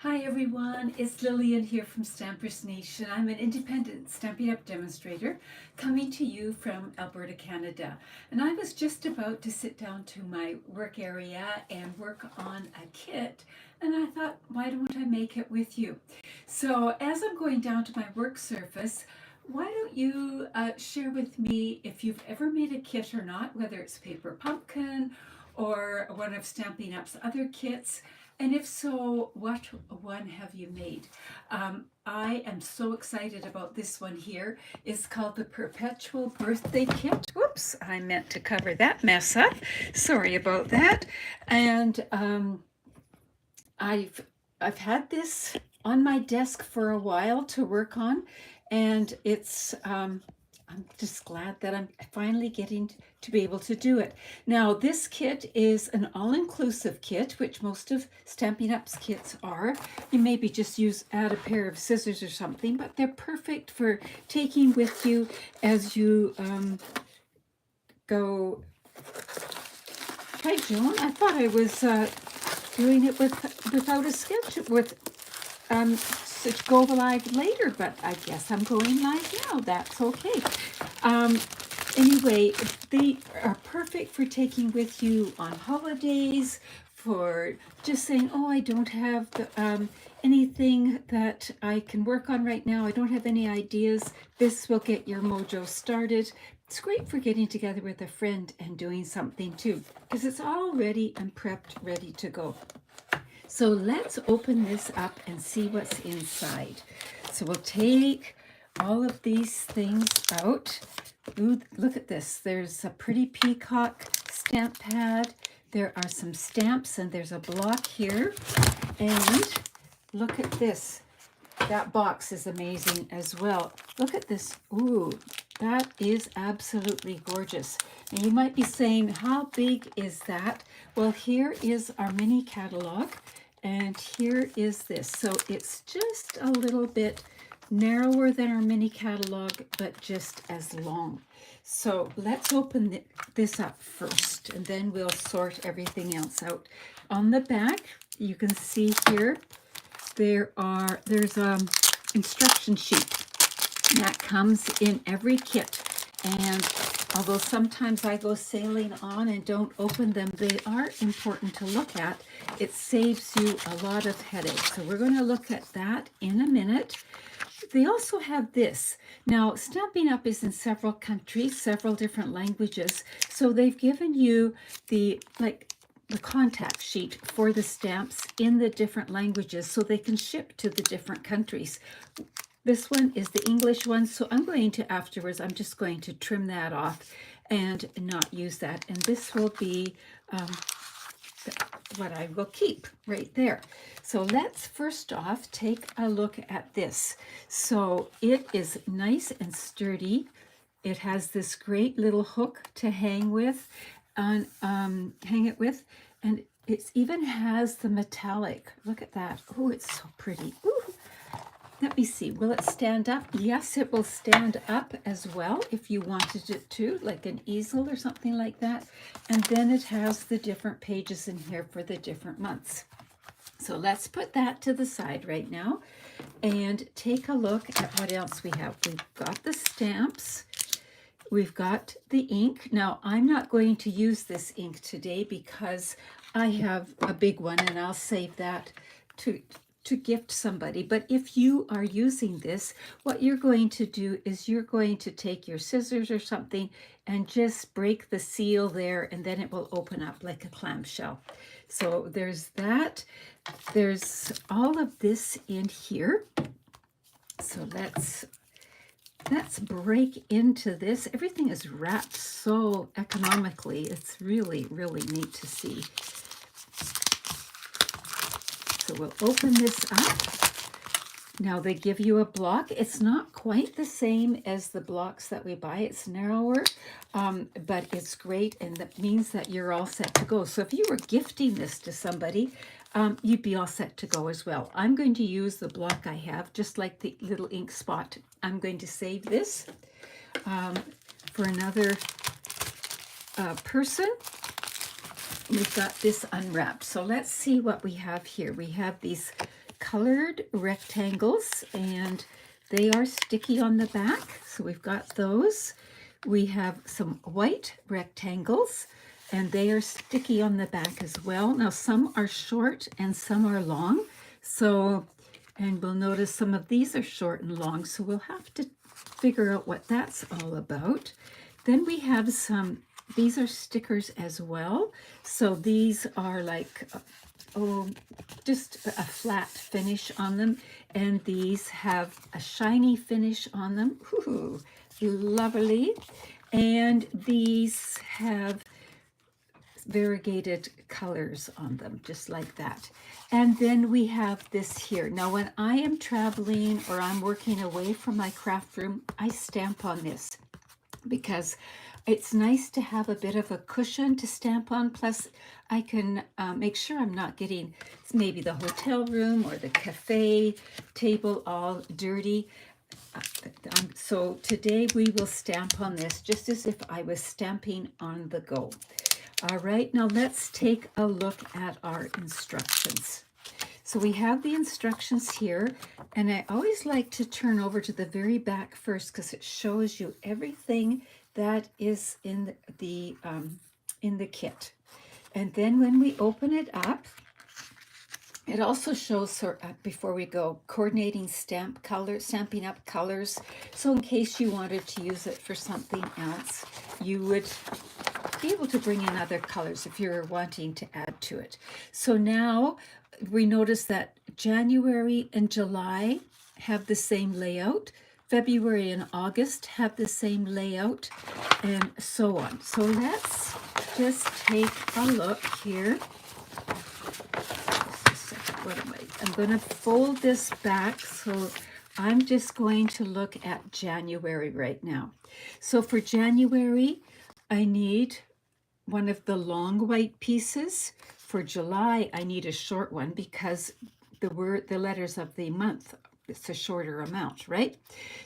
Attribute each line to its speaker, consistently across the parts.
Speaker 1: Hi everyone, it's Lillian here from Stampers Nation. I'm an independent Stampin' Up! Demonstrator coming to you from Alberta, Canada. And I was just about to sit down to my work area and work on a kit, and I thought, why don't I make it with you? So as I'm going down to my work surface, why don't you share with me if you've ever made a kit or not, whether it's Paper Pumpkin or one of Stampin' Up's other kits, and if so, what one have you made? I am so excited about this one here. It's called the Perpetual Birthday Kit. Whoops, I meant to cover that mess up. Sorry about that. And I've had this on my desk for a while to work on, and I'm just glad that I'm finally getting to be able to do it. Now, this kit is an all-inclusive kit, which most of Stampin' Up's kits are. You maybe just add a pair of scissors or something, but they're perfect for taking with you as you go. Hi, Joan. I thought I was doing it without a sketch with to go live later, but I guess I'm going live now. That's okay. Anyway, they are perfect for taking with you on holidays, for just saying, oh, I don't have anything that I can work on right now. I don't have any ideas. This will get your mojo started. It's great for getting together with a friend and doing something too, because it's all ready and prepped, ready to go. So let's open this up and see what's inside. So we'll take all of these things out. Ooh, look at this. There's a pretty peacock stamp pad. There are some stamps, and there's a block here. And look at this. That box is amazing as well. Look at this. Ooh, that is absolutely gorgeous. And you might be saying, how big is that? Well, here is our mini catalog, and here is this. So it's just a little bit narrower than our mini catalog, but just as long. So let's open this up first, and then we'll sort everything else out. On the back, you can see here, there's instruction sheet that comes in every kit, and although sometimes I go sailing on and don't open them, they are important to look at. It saves you a lot of headaches. So we're going to look at that in a minute. They also have this. Now, Stampin' Up! Is in several countries, several different languages, so they've given you the contact sheet for the stamps in the different languages so they can ship to the different countries. This one is the English one, so I'm just going to trim that off and not use that. And this will be what I will keep right there. So let's first off take a look at this. So it is nice and sturdy. It has this great little hook to hang it with, and it even has the metallic. Look at that. Oh, it's so pretty. Ooh. Let me see, will it stand up? Yes, it will stand up as well if you wanted it to, like an easel or something like that. And then it has the different pages in here for the different months. So let's put that to the side right now and take a look at what else we have. We've got the stamps. We've got the ink. Now, I'm not going to use this ink today because I have a big one, and I'll save that to gift somebody. But if you are using this, what you're going to do is you're going to take your scissors or something and just break the seal there, and then it will open up like a clamshell. So there's that. There's all of this in here. So let's break into this. Everything is wrapped so economically. It's really, really neat to see. So we'll open this up. Now they give you a block. It's not quite the same as the blocks that we buy. It's narrower, but it's great, and that means that you're all set to go. So if you were gifting this to somebody, you'd be all set to go as well. I'm going to use the block I have, just like the little ink spot. I'm going to save this for another person. We've got this unwrapped. So let's see what we have here. We have these colored rectangles, and they are sticky on the back. So we've got those. We have some white rectangles, and they are sticky on the back as well. Now, some are short and some are long. So, and we'll notice some of these are short and long. So we'll have to figure out what that's all about. Then we have some, these are stickers as well. So these are like, just a flat finish on them. And these have a shiny finish on them. Ooh, lovely. And these have variegated colors on them, just like that. And then we have this here. Now, when I am traveling or I'm working away from my craft room, I stamp on this because it's nice to have a bit of a cushion to stamp on. Plus, I can make sure I'm not getting maybe the hotel room or the cafe table all dirty. So today we will stamp on this just as if I was stamping on the go. All right, now let's take a look at our instructions. So we have the instructions here, and I always like to turn over to the very back first because it shows you everything that is in the kit. And then when we open it up, it also shows, before we go, coordinating stamp colors, stamping up colors. So in case you wanted to use it for something else, you would be able to bring in other colors if you're wanting to add to it. So now we notice that January and July have the same layout. February and August have the same layout, and so on. So let's just take a look here. I'm going to fold this back, so I'm just going to look at January right now. So for January, I need one of the long white pieces. For July, I need a short one because the letters of the month, it's a shorter amount, right?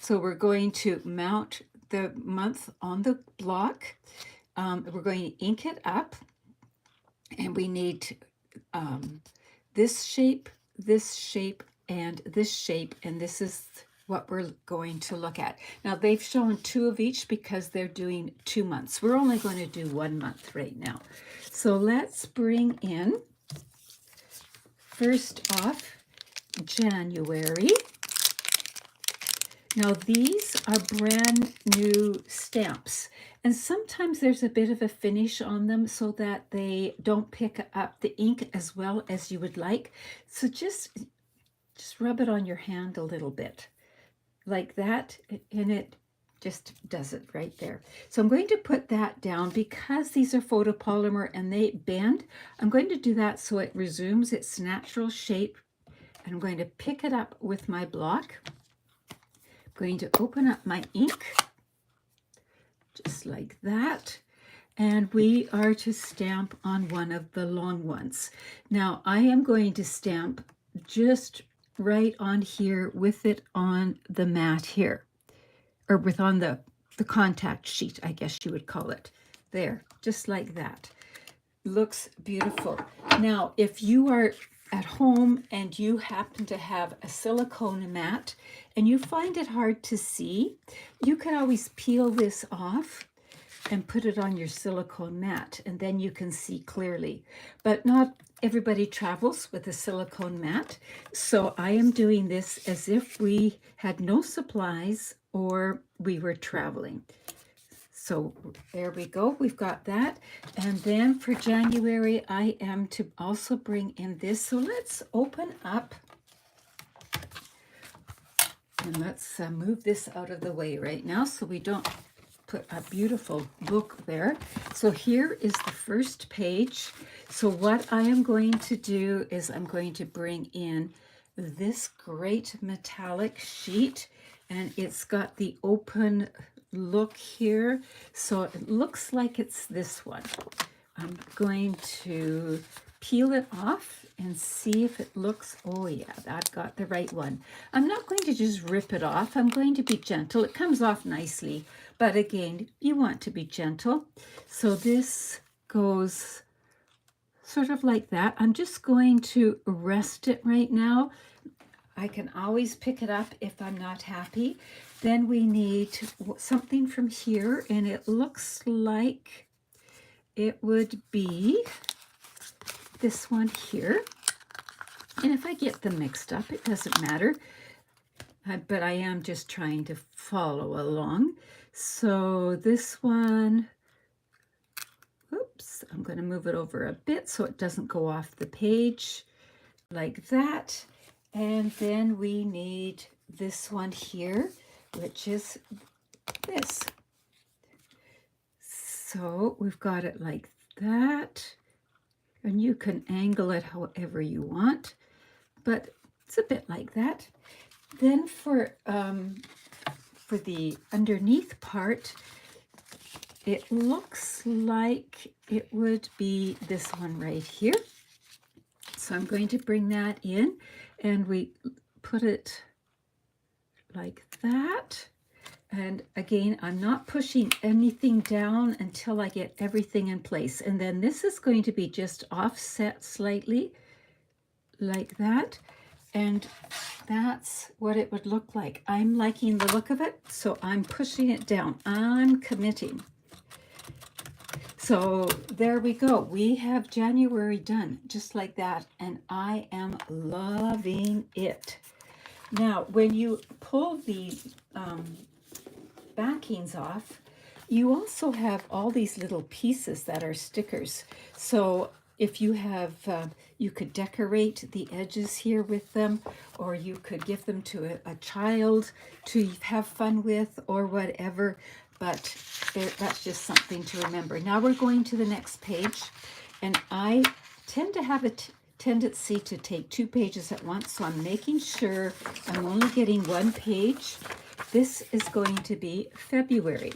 Speaker 1: So we're going to mount the month on the block. We're going to ink it up, and we need this shape, and this shape, and this is what we're going to look at. Now, they've shown 2 of each because they're doing 2 months. We're only going to do 1 month right now. So let's bring in, first off, January. Now, these are brand new stamps, and sometimes there's a bit of a finish on them so that they don't pick up the ink as well as you would like. So just rub it on your hand a little bit like that, and it just does it right there. So I'm going to put that down because these are photopolymer and they bend. I'm going to do that so it resumes its natural shape, and I'm going to pick it up with my block. Going to open up my ink, just like that, and we are to stamp on one of the long ones. Now, I am going to stamp just right on here with it on the mat here, or on the contact sheet, I guess you would call it. There, just like that. Looks beautiful. Now, if you are at home and you happen to have a silicone mat and you find it hard to see, you can always peel this off and put it on your silicone mat, and then you can see clearly. But not everybody travels with a silicone mat, so I am doing this as if we had no supplies or we were traveling. So there we go, we've got that. And then for January, I am to also bring in this. So let's open up, and let's move this out of the way right now so we don't put a beautiful book there. So here is the first page. So what I am going to do is I'm going to bring in this great metallic sheet, and it's got the open look here. So it looks like it's this one. I'm going to peel it off and see if it looks, oh yeah, that got the right one. I'm not going to just rip it off. I'm going to be gentle. It comes off nicely, but again, you want to be gentle. So this goes sort of like that. I'm just going to rest it right now. I can always pick it up if I'm not happy. Then we need something from here, and it looks like it would be this one here. And if I get them mixed up, it doesn't matter. But I am just trying to follow along. So this one, oops, I'm going to move it over a bit so it doesn't go off the page like that. And then we need this one here, which is this. So we've got it like that. And you can angle it however you want, but it's a bit like that. Then for the underneath part, it looks like it would be this one right here. So I'm going to bring that in, and we put it like that. And again, I'm not pushing anything down until I get everything in place. And then this is going to be just offset slightly like that. And that's what it would look like. I'm liking the look of it, so I'm pushing it down. I'm committing. So there we go. We have January done just like that, and I am loving it. Now, when you pull the backings off, you also have all these little pieces that are stickers. So if you have, you could decorate the edges here with them, or you could give them to a child to have fun with, or whatever. But that's just something to remember. Now we're going to the next page, and I tend to have a tendency to take 2 pages at once, so I'm making sure I'm only getting 1 page. This is going to be February.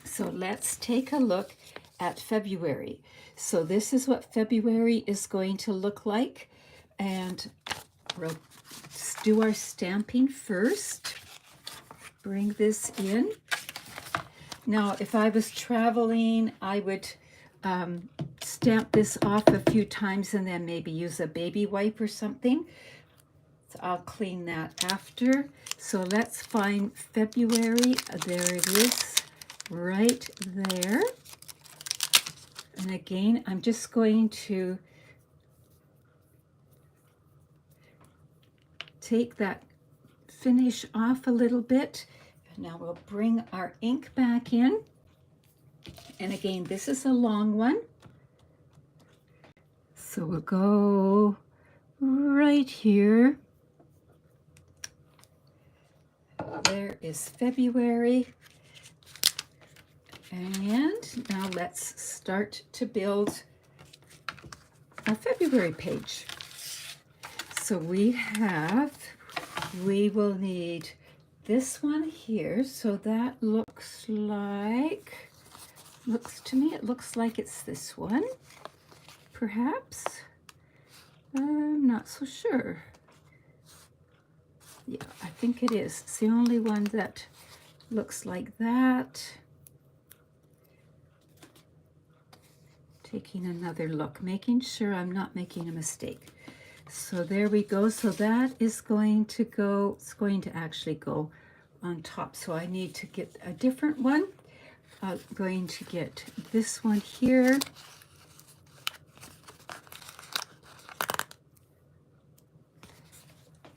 Speaker 1: So let's take a look at February. So this is what February is going to look like, and we'll do our stamping first. Bring this in. Now, if I was traveling, I would stamp this off a few times and then maybe use a baby wipe or something. So I'll clean that after. So let's find February. There it is, right there. And again, I'm just going to take that finish off a little bit. Now we'll bring our ink back in. And again, this is a long one. So we'll go right here. There is February. And now let's start to build a February page. So we will need this one here. So that looks to me, it looks like it's this one, perhaps. I'm not so sure. Yeah, I think it is. It's the only one that looks like that. Taking another look, making sure I'm not making a mistake. So there we go. So that is going to go, it's going to actually go on top. So I need to get a different one. I'm going to get this one here.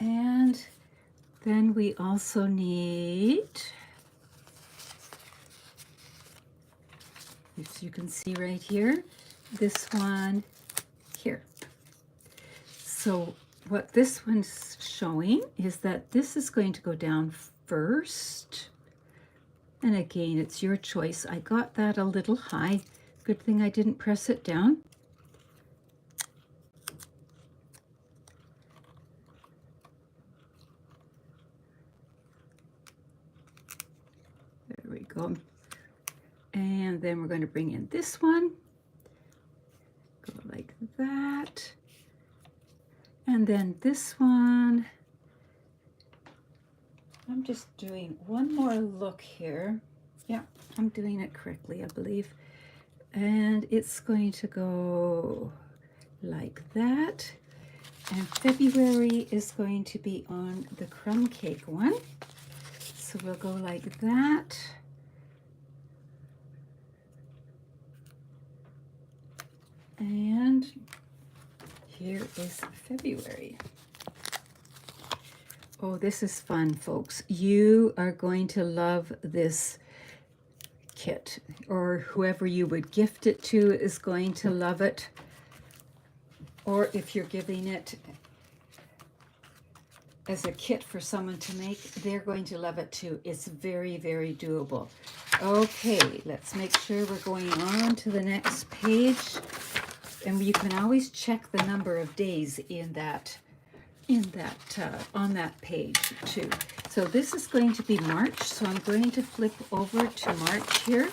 Speaker 1: And then we also need, as you can see right here, this one here. So what this one's showing is that this is going to go down first. And again, it's your choice. I got that a little high. Good thing I didn't press it down. There we go. And then we're going to bring in this one. Go like that. And then this one. I'm just doing one more look here. Yeah, I'm doing it correctly, I believe. And it's going to go like that. And February is going to be on the crumb cake one. So we'll go like that. And here is February. Oh, this is fun, folks. You are going to love this kit, or whoever you would gift it to is going to love it. Or if you're giving it as a kit for someone to make, they're going to love it too. It's very, very doable. Okay, let's make sure we're going on to the next page. And you can always check the number of days on that page too. So this is going to be March. So I'm going to flip over to March here.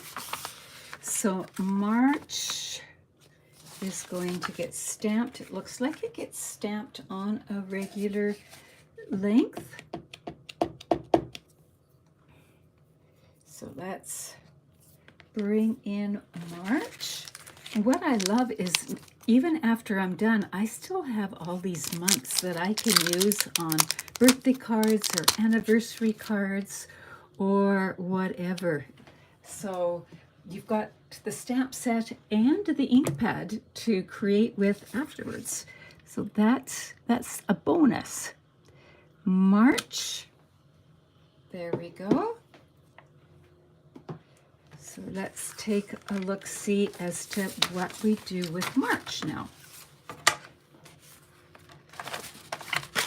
Speaker 1: So March is going to get stamped. It looks like it gets stamped on a regular length. So let's bring in March. And what I love is even after I'm done, I still have all these months that I can use on birthday cards or anniversary cards or whatever. So you've got the stamp set and the ink pad to create with afterwards. So that's a bonus. March, there we go. So let's take a look-see as to what we do with March now.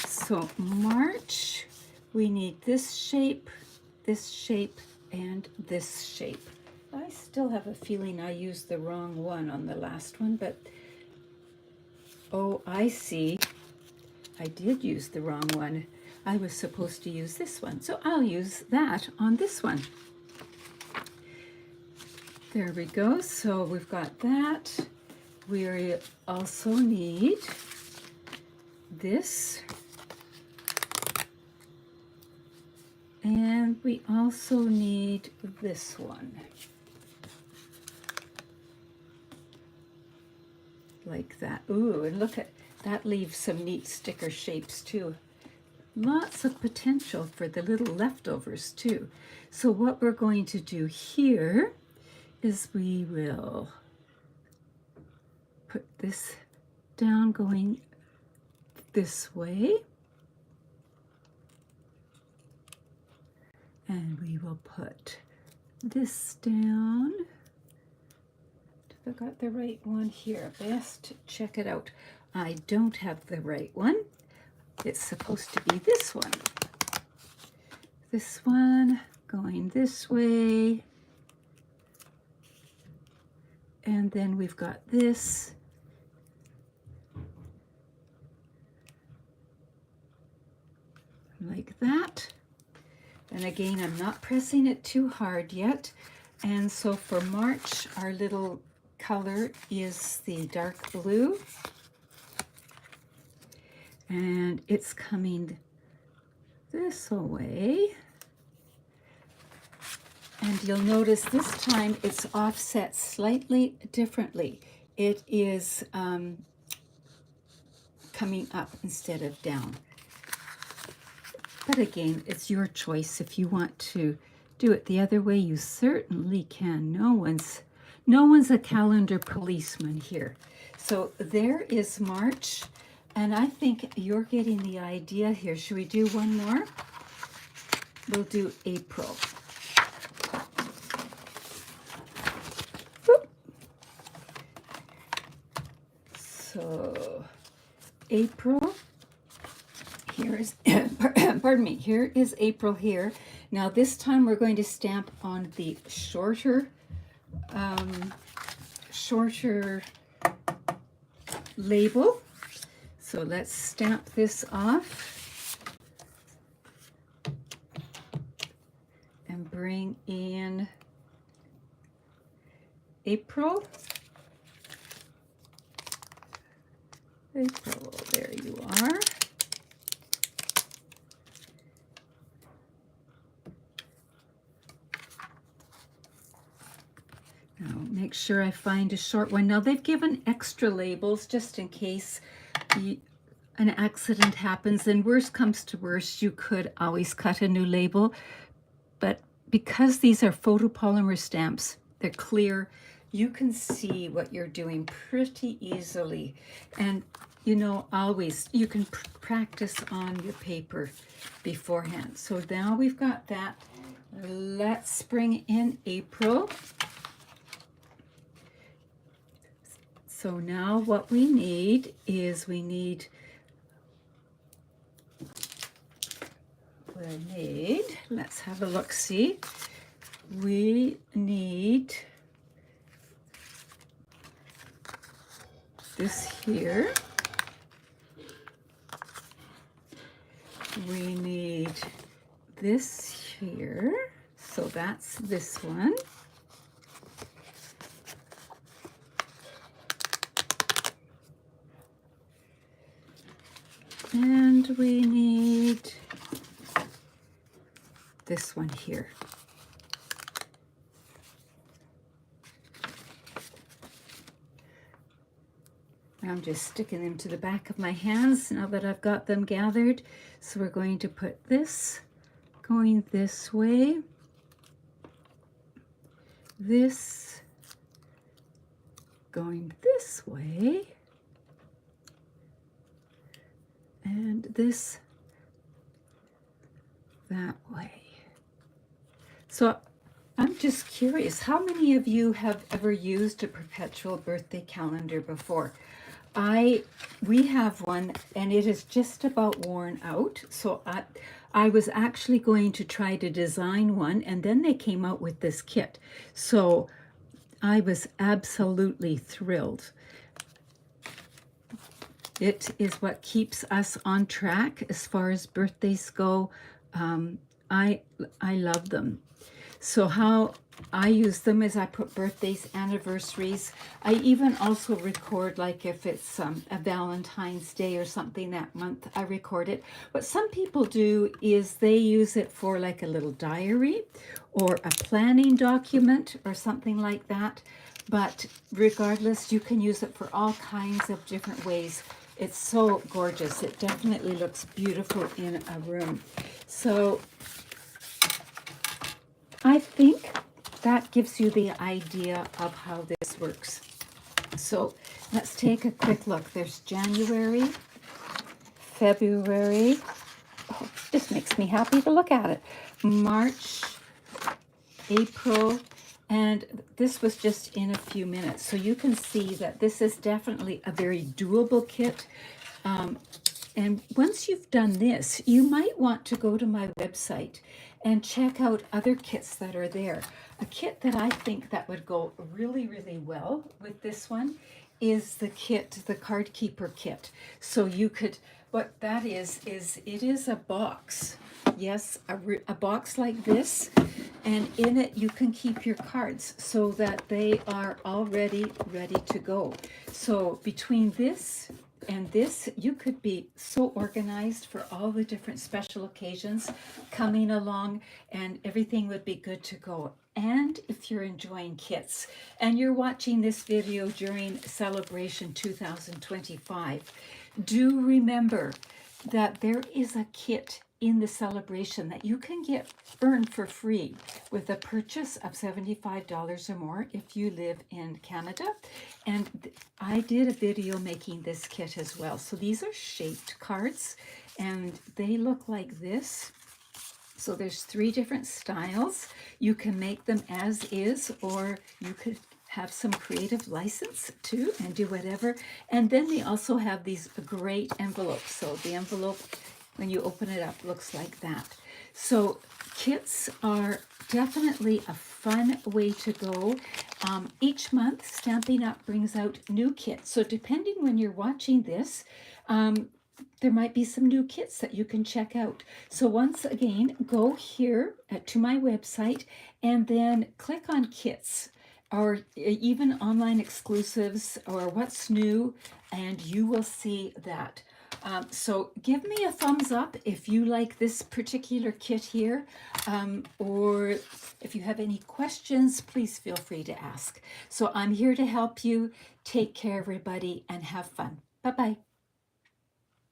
Speaker 1: So March, we need this shape, and this shape. I still have a feeling I used the wrong one on the last one, but oh, I see. I did use the wrong one. I was supposed to use this one, so I'll use that on this one. There we go. So we've got that. We also need this. And we also need this one. Like that. Ooh, and look at that, leaves some neat sticker shapes too. Lots of potential for the little leftovers too. So what we're going to do here is we will put this down going this way. And we will put this down. If I got the right one here, best check it out. I don't have the right one. It's supposed to be this one. This one going this way. And then we've got this. Like that. And again, I'm not pressing it too hard yet. And so for March, our little color is the dark blue. And it's coming this way. And you'll notice this time it's offset slightly differently. It is coming up instead of down. But again, it's your choice. If you want to do it the other way, you certainly can. No one's a calendar policeman here. So there is March, and I think you're getting the idea here. Should we do one more? We'll do April. Whoop. So April. Here is, pardon me, here is April here. Now this time we're going to stamp on the shorter label. So let's stamp this off and bring in April. April, there you are. Now make make sure I find a short one. Now they've given extra labels just in case an accident happens, and worst comes to worst, you could always cut a new label. But because these are photopolymer stamps, they're clear, you can see what you're doing pretty easily. And you know, always you can practice on your paper beforehand. So now we've got that. Let's bring in April. So now what we need is let's have a look, see. We need this here. We need this here. So that's this one. And we need this one here. I'm just sticking them to the back of my hands now that I've got them gathered. So we're going to put this going this way, this going this way, and this that way. So I'm just curious, how many of you have ever used a perpetual birthday calendar before? We have one, and it is just about worn out. So I was actually going to try to design one, and then they came out with this kit. So I was absolutely thrilled. It is what keeps us on track as far as birthdays go. I love them. So how I use them is I put birthdays, anniversaries. I even also record, like if it's a Valentine's Day or something that month, I record it. What some people do is they use it for like a little diary or a planning document or something like that. But regardless, you can use it for all kinds of different ways. It's so gorgeous. It definitely looks beautiful in a room. So I think that gives you the idea of how this works. So let's take a quick look. There's January, February. Oh, this makes me happy to look at it. March, April, and this was just in a few minutes. So you can see that this is definitely a very doable kit. And once you've done this, you might want to go to my website and check out other kits that are there. A kit that I think that would go really, really well with this one is the kit, the Card Keeper kit. So you could, what that is it is a box. Yes, a box like this. And in it, you can keep your cards so that they are already ready to go. So between this and this, you could be so organized for all the different special occasions coming along, and everything would be good to go. And if you're enjoying kits and you're watching this video during Celebration 2025, do remember that there is a kit in the celebration that you can earn for free with a purchase of $75 or more if you live in Canada. And I did a video making this kit as well. So these are shaped cards, and they look like this. So there's 3 different styles. You can make them as is, or you could have some creative license too and do whatever. And then they also have these great envelopes. So the envelope, when you open it up, looks like that. So kits are definitely a fun way to go. Each month, Stampin' Up! Brings out new kits. So depending when you're watching this, there might be some new kits that you can check out. So once again, go here to my website and then click on kits, or even online exclusives or what's new, and you will see that. So give me a thumbs up if you like this particular kit here, or if you have any questions, please feel free to ask. So I'm here to help you. Take care, everybody, and have fun. Bye-bye.